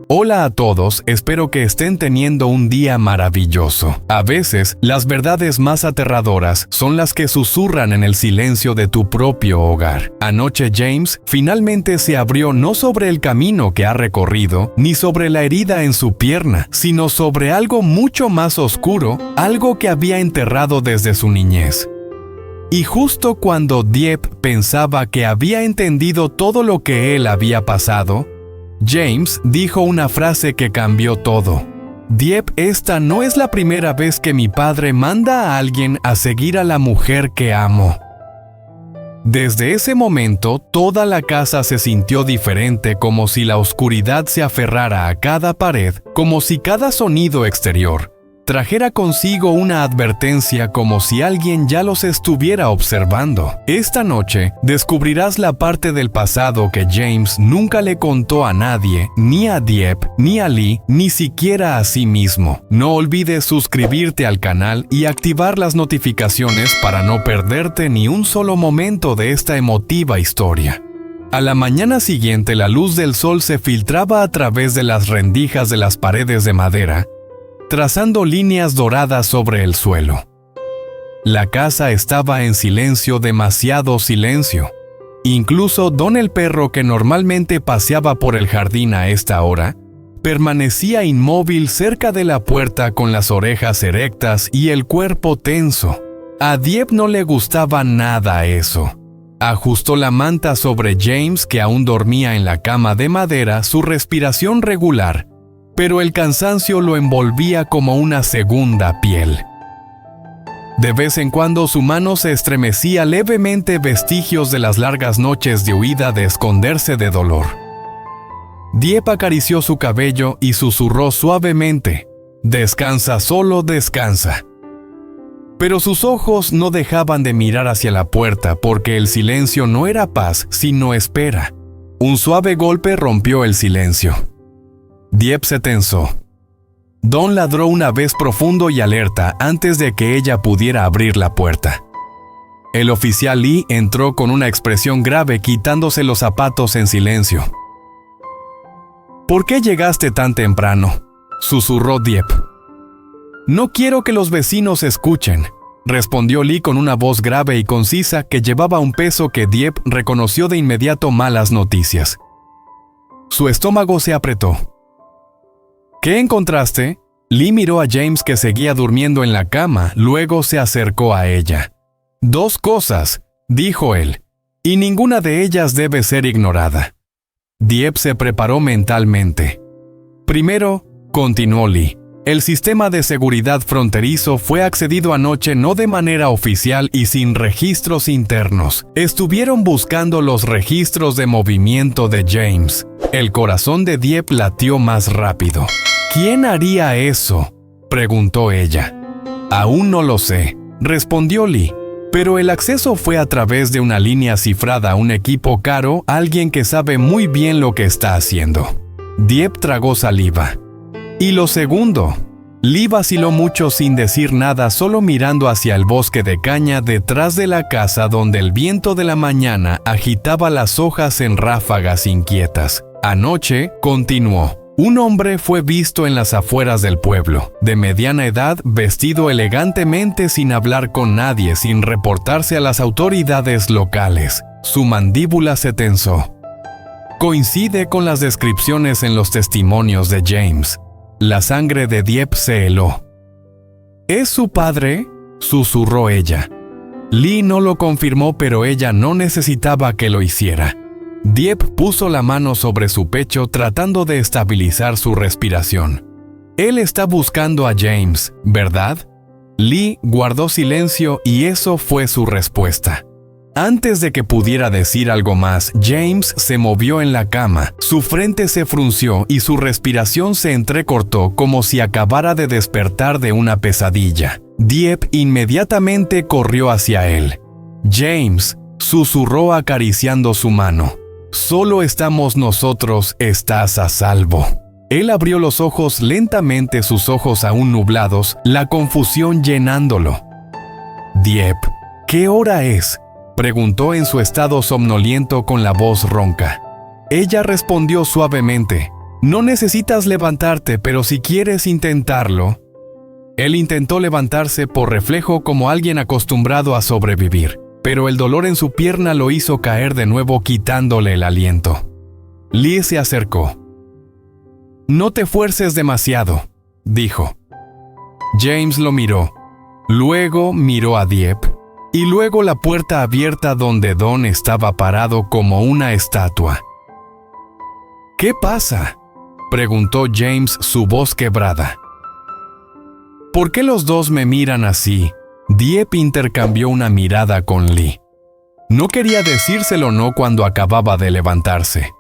Hola a todos, espero que estén teniendo un día maravilloso. A veces, las verdades más aterradoras son las que susurran en el silencio de tu propio hogar. Anoche James finalmente se abrió no sobre el camino que ha recorrido, ni sobre la herida en su pierna, sino sobre algo mucho más oscuro, algo que había enterrado desde su niñez. Y justo cuando Dieppe pensaba que había entendido todo lo que él había pasado, James dijo una frase que cambió todo. Dieppe, esta no es la primera vez que mi padre manda a alguien a seguir a la mujer que amo. Desde ese momento, toda la casa se sintió diferente, como si la oscuridad se aferrara a cada pared, como si cada sonido exterior trajera consigo una advertencia, como si alguien ya los estuviera observando. Esta noche descubrirás la parte del pasado que James nunca le contó a nadie, ni a Dieppe, ni a Lee, ni siquiera a sí mismo. No olvides suscribirte al canal y activar las notificaciones para no perderte ni un solo momento de esta emotiva historia. A la mañana siguiente, la luz del sol se filtraba a través de las rendijas de las paredes de madera, trazando líneas doradas sobre el suelo. La casa estaba en silencio, demasiado silencio. Incluso Don el perro, que normalmente paseaba por el jardín a esta hora, permanecía inmóvil cerca de la puerta con las orejas erectas y el cuerpo tenso. A Dieppe no le gustaba nada eso. Ajustó la manta sobre James, que aún dormía en la cama de madera, su respiración regular, pero el cansancio lo envolvía como una segunda piel. De vez en cuando su mano se estremecía levemente, vestigios de las largas noches de huida, de esconderse de dolor. Dieppe acarició su cabello y susurró suavemente: «Descansa, solo descansa». Pero sus ojos no dejaban de mirar hacia la puerta, porque el silencio no era paz, sino espera. Un suave golpe rompió el silencio. Dieppe se tensó. Don ladró una vez profundo y alerta antes de que ella pudiera abrir la puerta. El oficial Lee entró con una expresión grave, quitándose los zapatos en silencio. «¿Por qué llegaste tan temprano?», susurró Dieppe. «No quiero que los vecinos escuchen», respondió Lee con una voz grave y concisa que llevaba un peso que Dieppe reconoció de inmediato. Malas noticias. Su estómago se apretó. «¿Qué encontraste?». Lee miró a James, que seguía durmiendo en la cama, luego se acercó a ella. «2 cosas», dijo él, «y ninguna de ellas debe ser ignorada». Dieppe se preparó mentalmente. «Primero», continuó Lee, «el sistema de seguridad fronterizo fue accedido anoche no de manera oficial y sin registros internos. Estuvieron buscando los registros de movimiento de James». El corazón de Dieppe latió más rápido. «¿Quién haría eso?», preguntó ella. «Aún no lo sé», respondió Lee, «pero el acceso fue a través de una línea cifrada a un equipo caro, alguien que sabe muy bien lo que está haciendo». Dieppe tragó saliva. «Y lo segundo». Lee vaciló mucho sin decir nada, solo mirando hacia el bosque de caña detrás de la casa, donde el viento de la mañana agitaba las hojas en ráfagas inquietas. «Anoche», continuó, «un hombre fue visto en las afueras del pueblo, de mediana edad, vestido elegantemente, sin hablar con nadie, sin reportarse a las autoridades locales». Su mandíbula se tensó. Coincide con las descripciones en los testimonios de James. La sangre de Dieppe se heló. «¿Es su padre?», susurró ella. Lee no lo confirmó, pero ella no necesitaba que lo hiciera. Dieppe puso la mano sobre su pecho, tratando de estabilizar su respiración. «Él está buscando a James, ¿verdad?». Lee guardó silencio y eso fue su respuesta. Antes de que pudiera decir algo más, James se movió en la cama, su frente se frunció y su respiración se entrecortó, como si acabara de despertar de una pesadilla. Dieppe inmediatamente corrió hacia él. «James», susurró acariciando su mano, «solo estamos nosotros, estás a salvo». Él abrió los ojos lentamente, sus ojos aún nublados, la confusión llenándolo. «Dieppe, ¿qué hora es?», preguntó en su estado somnoliento con la voz ronca. Ella respondió suavemente: No necesitas levantarte, pero si quieres intentarlo. Él intentó levantarse por reflejo como alguien acostumbrado a sobrevivir, pero el dolor en su pierna lo hizo caer de nuevo, quitándole el aliento. Lee se acercó. «No te fuerces demasiado», dijo. James lo miró. Luego miró a Dieppe, y luego la puerta abierta donde Don estaba parado como una estatua. «¿Qué pasa?», preguntó James, su voz quebrada. «¿Por qué los dos me miran así?», Dieppe intercambió una mirada con Lee. No quería decírselo no cuando acababa de levantarse,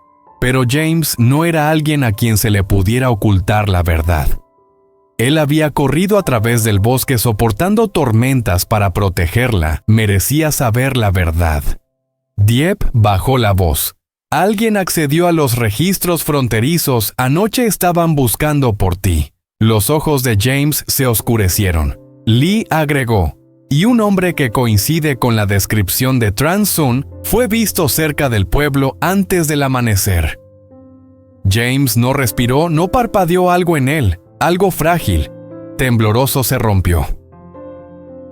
pero James no era alguien a quien se le pudiera ocultar la verdad. Él había corrido a través del bosque soportando tormentas para protegerla, merecía saber la verdad. Dieppe bajó la voz. «Alguien accedió a los registros fronterizos, anoche estaban buscando por ti». Los ojos de James se oscurecieron. Lee agregó, «Y un hombre que coincide con la descripción de Tran Sun fue visto cerca del pueblo antes del amanecer». James no respiró, no parpadeó algo en él, algo frágil. Tembloroso se rompió.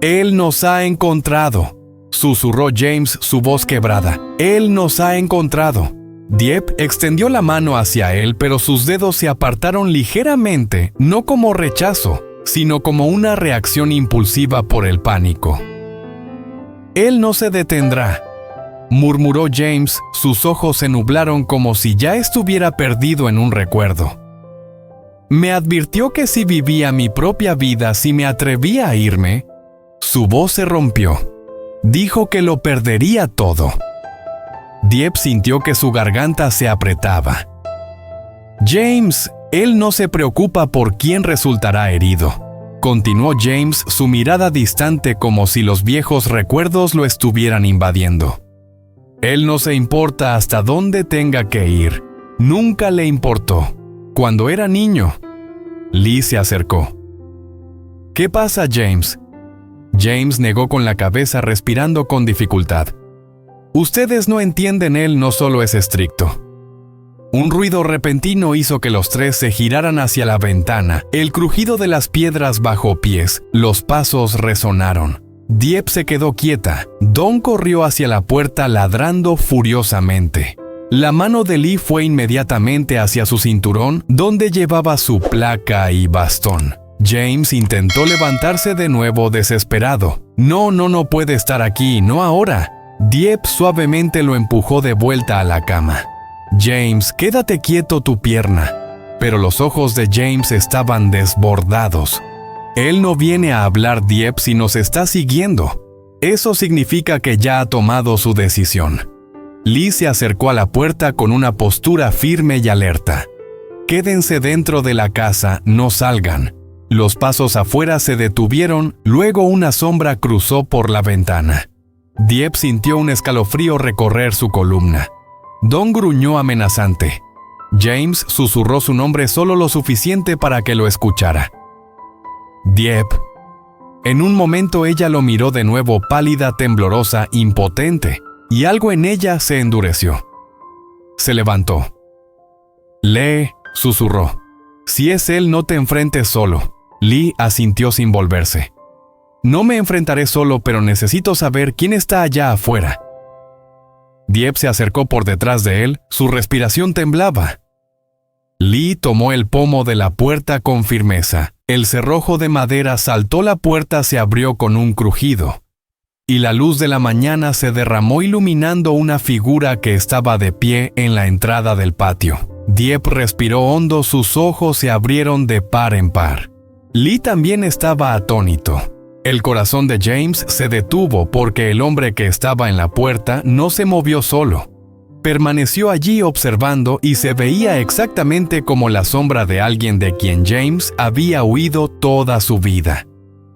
«Él nos ha encontrado», susurró James, su voz quebrada. «Él nos ha encontrado». Dieppe extendió la mano hacia él, pero sus dedos se apartaron ligeramente, no como rechazo, sino como una reacción impulsiva por el pánico. «Él no se detendrá», murmuró James, sus ojos se nublaron como si ya estuviera perdido en un recuerdo. «Me advirtió que si vivía mi propia vida, si me atrevía a irme». Su voz se rompió. Dijo que lo perdería todo. Dieppe sintió que su garganta se apretaba. «James, él no se preocupa por quién resultará herido», continuó James, su mirada distante como si los viejos recuerdos lo estuvieran invadiendo. «Él no se importa hasta dónde tenga que ir. Nunca le importó. Cuando era niño». Lee se acercó. «¿Qué pasa, James?». James negó con la cabeza, respirando con dificultad. «Ustedes no entienden, él no solo es estricto». Un ruido repentino hizo que los tres se giraran hacia la ventana, el crujido de las piedras bajo pies, los pasos resonaron. Dieppe se quedó quieta. Don corrió hacia la puerta ladrando furiosamente. La mano de Lee fue inmediatamente hacia su cinturón, donde llevaba su placa y bastón. James intentó levantarse de nuevo desesperado. No puede estar aquí, no ahora». Dieppe suavemente lo empujó de vuelta a la cama. «James, quédate quieto, tu pierna». Pero los ojos de James estaban desbordados. «Él no viene a hablar, Dieppe, si nos está siguiendo. Eso significa que ya ha tomado su decisión». Lee se acercó a la puerta con una postura firme y alerta. «Quédense dentro de la casa, no salgan». Los pasos afuera se detuvieron, luego una sombra cruzó por la ventana. Dieppe sintió un escalofrío recorrer su columna. Don gruñó amenazante. James susurró su nombre solo lo suficiente para que lo escuchara. «Dieppe». En un momento ella lo miró de nuevo, pálida, temblorosa, impotente, y algo en ella se endureció. Se levantó. «Lee», susurró. «Si es él, no te enfrentes solo». Lee asintió sin volverse. «No me enfrentaré solo, pero necesito saber quién está allá afuera». Dieppe se acercó por detrás de él, su respiración temblaba. Lee tomó el pomo de la puerta con firmeza. El cerrojo de madera saltó, la puerta se abrió con un crujido, y la luz de la mañana se derramó iluminando una figura que estaba de pie en la entrada del patio. Dieppe respiró hondo, sus ojos se abrieron de par en par. Lee también estaba atónito. El corazón de James se detuvo porque el hombre que estaba en la puerta no se movió solo. Permaneció allí observando y se veía exactamente como la sombra de alguien de quien James había huido toda su vida.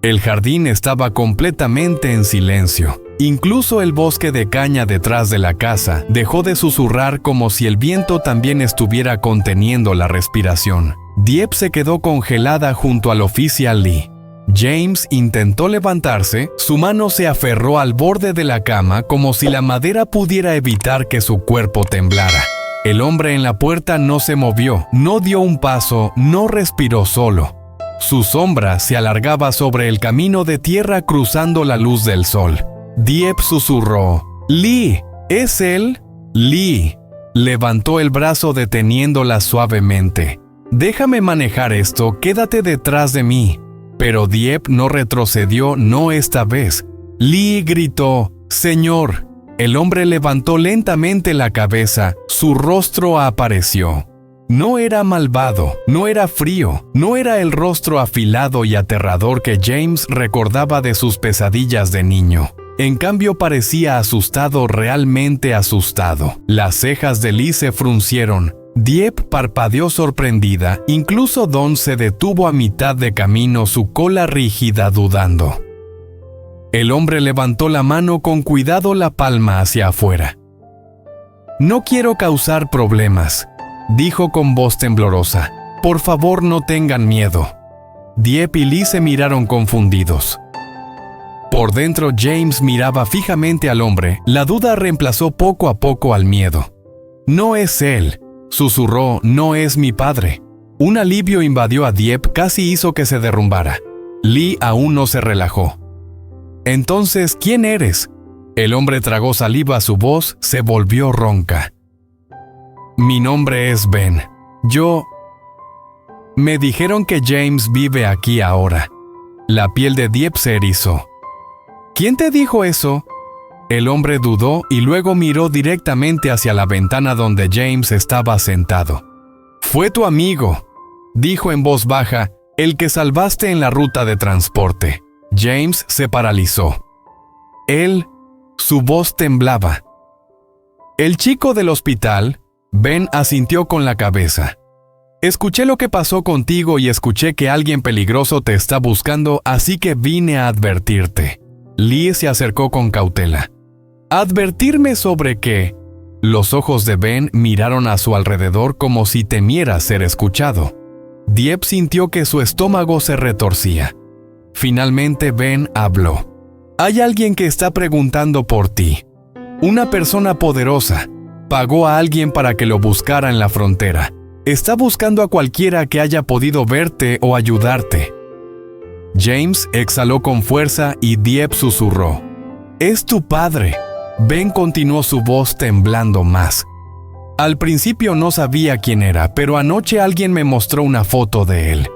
El jardín estaba completamente en silencio. Incluso el bosque de caña detrás de la casa dejó de susurrar, como si el viento también estuviera conteniendo la respiración. Dieppe se quedó congelada junto al oficial Lee. James intentó levantarse, su mano se aferró al borde de la cama como si la madera pudiera evitar que su cuerpo temblara. El hombre en la puerta no se movió, no dio un paso, no respiró solo. Su sombra se alargaba sobre el camino de tierra cruzando la luz del sol. Dieppe susurró: «Lee, ¿es él?» Lee levantó el brazo deteniéndola suavemente. «Déjame manejar esto, quédate detrás de mí». Pero Dieppe no retrocedió, no esta vez. Lee gritó: «Señor». El hombre levantó lentamente la cabeza, su rostro apareció. No era malvado, no era frío, no era el rostro afilado y aterrador que James recordaba de sus pesadillas de niño. En cambio parecía asustado, realmente asustado. Las cejas de Lee se fruncieron. Dieppe parpadeó sorprendida, incluso Don se detuvo a mitad de camino, su cola rígida dudando. El hombre levantó la mano con cuidado, la palma hacia afuera. «No quiero causar problemas», dijo con voz temblorosa. «Por favor, no tengan miedo». Dieppe y Lee se miraron confundidos. Por dentro, James miraba fijamente al hombre. La duda reemplazó poco a poco al miedo. «No es él», susurró, «no es mi padre». Un alivio invadió a Dieppe, casi hizo que se derrumbara. Lee aún no se relajó. «Entonces, ¿quién eres?» El hombre tragó saliva, su voz se volvió ronca. «Mi nombre es Ben. Me dijeron que James vive aquí ahora». La piel de Dieppe se erizó. «¿Quién te dijo eso?» El hombre dudó y luego miró directamente hacia la ventana donde James estaba sentado. «Fue tu amigo», dijo en voz baja, «el que salvaste en la ruta de transporte». James se paralizó. Él, su voz temblaba. «¿El chico del hospital?» Ben asintió con la cabeza. «Escuché lo que pasó contigo y escuché que alguien peligroso te está buscando, así que vine a advertirte». Lee se acercó con cautela. «¿Advertirme sobre qué?» Los ojos de Ben miraron a su alrededor como si temiera ser escuchado. Dieppe sintió que su estómago se retorcía. Finalmente Ben habló. «Hay alguien que está preguntando por ti. Una persona poderosa. Pagó a alguien para que lo buscara en la frontera. Está buscando a cualquiera que haya podido verte o ayudarte». James exhaló con fuerza y Dieppe susurró: «Es tu padre». Ben continuó, su voz temblando más. «Al principio no sabía quién era, pero anoche alguien me mostró una foto de él.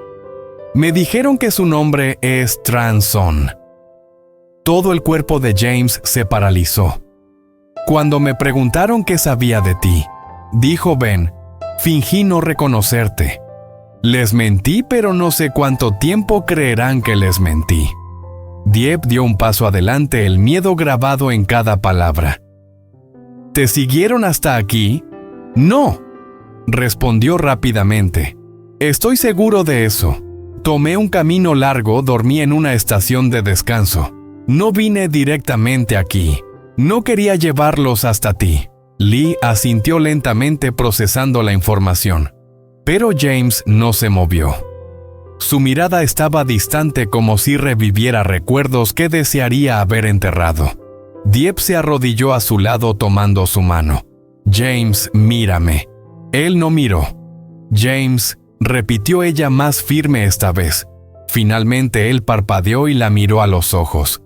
Me dijeron que su nombre es Transon». Todo el cuerpo de James se paralizó. «Cuando me preguntaron qué sabía de ti», dijo Ben, «fingí no reconocerte. Les mentí, pero no sé cuánto tiempo creerán que les mentí». Dieppe dio un paso adelante, el miedo grabado en cada palabra. «¿Te siguieron hasta aquí?» «No», respondió rápidamente. «Estoy seguro de eso. Tomé un camino largo, dormí en una estación de descanso. No vine directamente aquí. No quería llevarlos hasta ti». Lee asintió lentamente, procesando la información. Pero James no se movió. Su mirada estaba distante, como si reviviera recuerdos que desearía haber enterrado. Dieppe se arrodilló a su lado tomando su mano. «James, mírame». Él no miró. «James», repitió ella más firme esta vez. Finalmente él parpadeó y la miró a los ojos.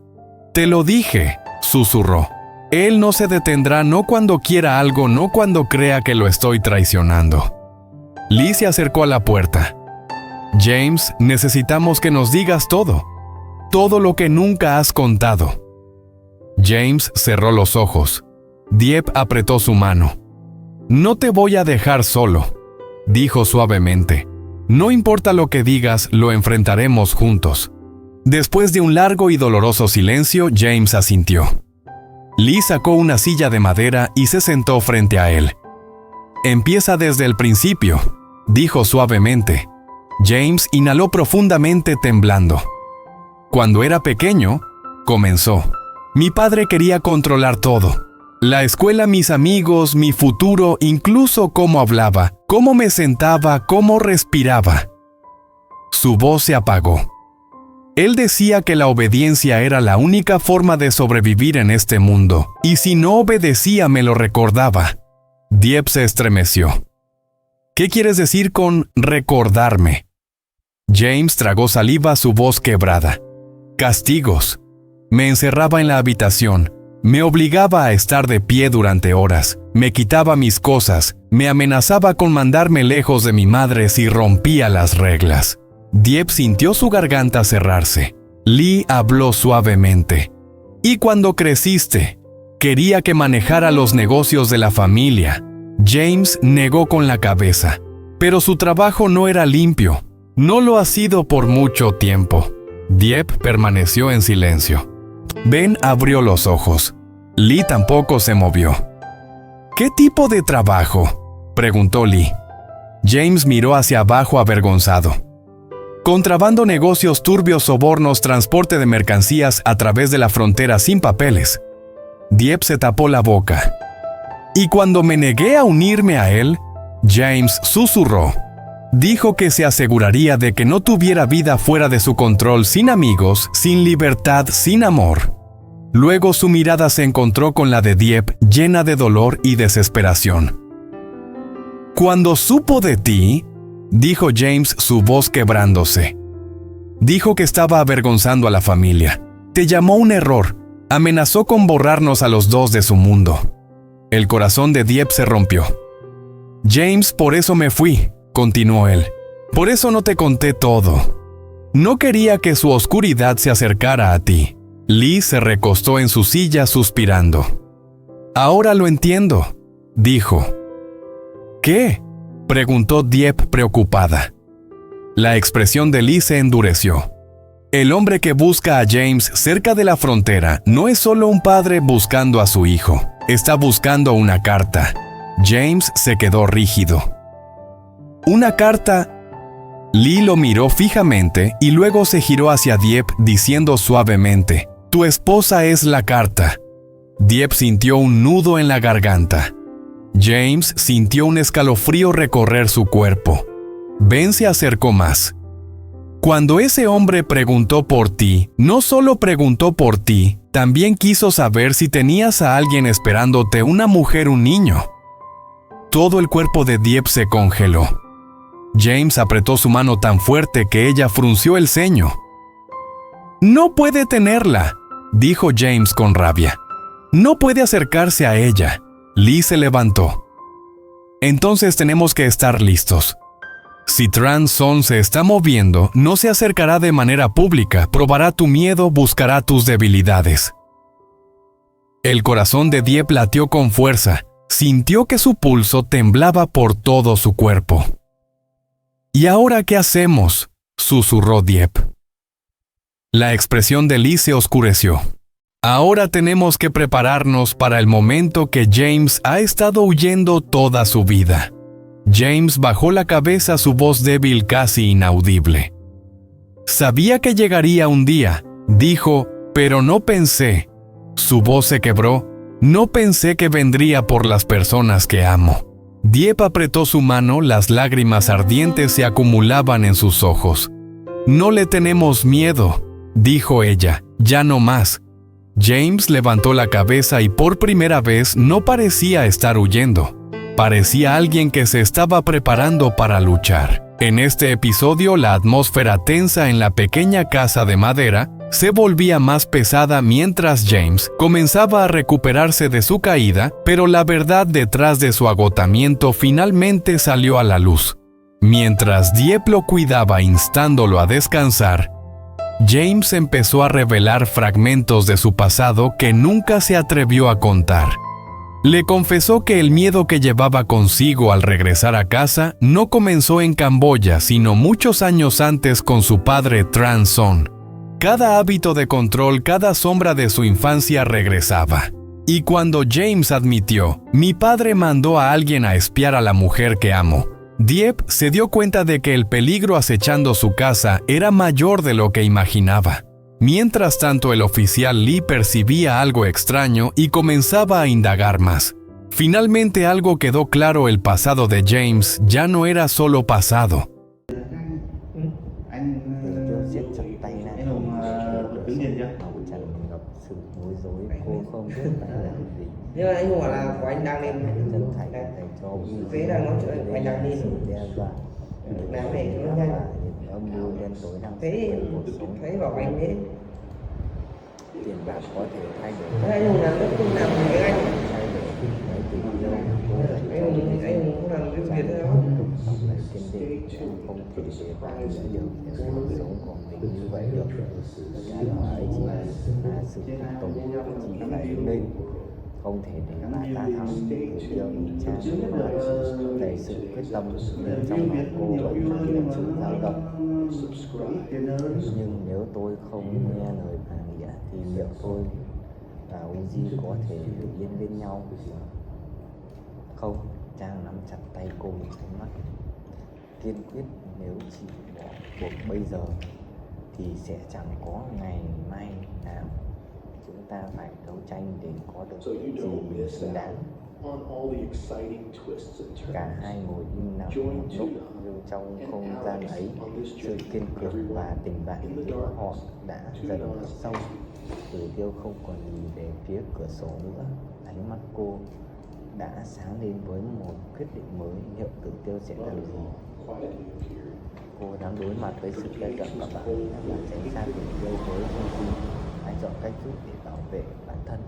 «Te lo dije», susurró. «Él no se detendrá, no cuando quiera algo, no cuando crea que lo estoy traicionando». Lee se acercó a la puerta. «James, necesitamos que nos digas todo. Todo lo que nunca has contado». James cerró los ojos. Dieppe apretó su mano. «No te voy a dejar solo», dijo suavemente. «No importa lo que digas, lo enfrentaremos juntos». Después de un largo y doloroso silencio, James asintió. Lee sacó una silla de madera y se sentó frente a él. «Empieza desde el principio», dijo suavemente. James inhaló profundamente, temblando. «Cuando era pequeño», comenzó, «mi padre quería controlar todo. La escuela, mis amigos, mi futuro, incluso cómo hablaba, cómo me sentaba, cómo respiraba». Su voz se apagó. Él decía que la obediencia era la única forma de sobrevivir en este mundo, y si no obedecía me lo recordaba. Dieppe se estremeció. ¿Qué quieres decir con recordarme? James tragó saliva, su voz quebrada. Castigos. Me encerraba en la habitación. Me obligaba a estar de pie durante horas. Me quitaba mis cosas. Me amenazaba con mandarme lejos de mi madre si rompía las reglas. Dieppe sintió su garganta cerrarse. Lee habló suavemente. ¿Y cuando creciste? Quería que manejara los negocios de la familia. James negó con la cabeza. Pero su trabajo no era limpio. No lo ha sido por mucho tiempo. Dieppe permaneció en silencio. Ben abrió los ojos. Lee tampoco se movió. ¿Qué tipo de trabajo?, preguntó Lee. James miró hacia abajo avergonzado. Contrabando, negocios turbios, sobornos, transporte de mercancías a través de la frontera sin papeles. Dieppe se tapó la boca. Y cuando me negué a unirme a él, James susurró. Dijo que se aseguraría de que no tuviera vida fuera de su control, sin amigos, sin libertad, sin amor. Luego su mirada se encontró con la de Dieppe, llena de dolor y desesperación. Cuando supo de ti, dijo James, su voz quebrándose. Dijo que estaba avergonzando a la familia. Te llamó un error. Amenazó con borrarnos a los dos de su mundo. El corazón de Dieppe se rompió. James, por eso me fui, continuó él. Por eso no te conté todo. No quería que su oscuridad se acercara a ti. Lee se recostó en su silla suspirando. Ahora lo entiendo, dijo. ¿Qué?, preguntó Dieppe preocupada. La expresión de Lee se endureció. El hombre que busca a James cerca de la frontera no es solo un padre buscando a su hijo. Está buscando una carta. James se quedó rígido. ¿Una carta? Lee lo miró fijamente y luego se giró hacia Dieppe diciendo suavemente, «Tu esposa es la carta». Dieppe sintió un nudo en la garganta. James sintió un escalofrío recorrer su cuerpo. Ben se acercó más. Cuando ese hombre preguntó por ti, no solo preguntó por ti, también quiso saber si tenías a alguien esperándote, una mujer, un niño. Todo el cuerpo de Dieppe se congeló. James apretó su mano tan fuerte que ella frunció el ceño. «No puede tenerla», dijo James con rabia. «No puede acercarse a ella». Lee se levantó. «Entonces tenemos que estar listos. Si Tran Son se está moviendo, no se acercará de manera pública, probará tu miedo, buscará tus debilidades». El corazón de Dieppe latió con fuerza. Sintió que su pulso temblaba por todo su cuerpo. «¿Y ahora qué hacemos?», susurró Dieppe. La expresión de Lee se oscureció. «Ahora tenemos que prepararnos para el momento que James ha estado huyendo toda su vida». James bajó la cabeza, su voz débil, casi inaudible. «Sabía que llegaría un día», dijo, «pero no pensé». Su voz se quebró. «No pensé que vendría por las personas que amo». Dieppe apretó su mano, las lágrimas ardientes se acumulaban en sus ojos. «No le tenemos miedo», dijo ella, «ya no más». James levantó la cabeza y por primera vez no parecía estar huyendo. Parecía alguien que se estaba preparando para luchar. En este episodio, la atmósfera tensa en la pequeña casa de madera se volvía más pesada mientras James comenzaba a recuperarse de su caída, pero la verdad detrás de su agotamiento finalmente salió a la luz. Mientras Dieppe lo cuidaba instándolo a descansar, James empezó a revelar fragmentos de su pasado que nunca se atrevió a contar. Le confesó que el miedo que llevaba consigo al regresar a casa no comenzó en Camboya, sino muchos años antes con su padre Tran Son. Cada hábito de control, cada sombra de su infancia regresaba. Y cuando James admitió, «Mi padre mandó a alguien a espiar a la mujer que amo», Dieppe se dio cuenta de que el peligro acechando su casa era mayor de lo que imaginaba. Mientras tanto, el oficial Lee percibía algo extraño y comenzaba a indagar más. Finalmente algo quedó claro: el pasado de James ya no era solo pasado. Nhưng mà anh Hùng bảo là của anh đang lên Vế đang nói chuyện đây mày là đang đi sự đe dọa làm để cho nó và nhanh. những âm mưu đen tối đang Thấy xâm nhập cuộc sống. thấy bảo anh ấy Tiền bạc có thể thay đổi tất thấy anh Hùng làm rất không làm gì với anh. thay đổi lấy tình yêu cô dành cho Anh Hùng không làm cái việc đấy đâu. lòng này kiên định em không thể để bạn nữa được cuộc sống của mình như vậy được. Cái đó ấy chỉ là sự phục tùng chỉ phải nên không thể để bà ta thắng từ tiêu nhìn trang đầy sự quyết tâm nhưng trong lòng cô vẫn mang những sự dao động. Nhưng nếu tôi không nghe lời bà Nghĩa thì liệu tôi và Uzi có thể bình yên bên nhau không? Trang nắm chặt tay cô, ánh mắt kiên quyết. Nếu chỉ bỏ cuộc bây giờ thì sẽ chẳng có ngày mai nào. Chúng ta phải đấu tranh để có được gì mình xứng đáng. Cả hai ngồi im lặng một lúc, nhưng trong không gian ấy, sự kiên cường và tình bạn giữa họ đã dần sâu. Từ Tiêu không còn nhìn về phía cửa sổ nữa, ánh mắt cô đã sáng lên với một quyết định mới. Liệu Tử Tiêu sẽ làm gì? Cô dám đối mặt với sự đe dọa của bạn và tránh xa Tử Tiêu với thông tin. Hãy chọn cách giúp để bảo vệ bản thân.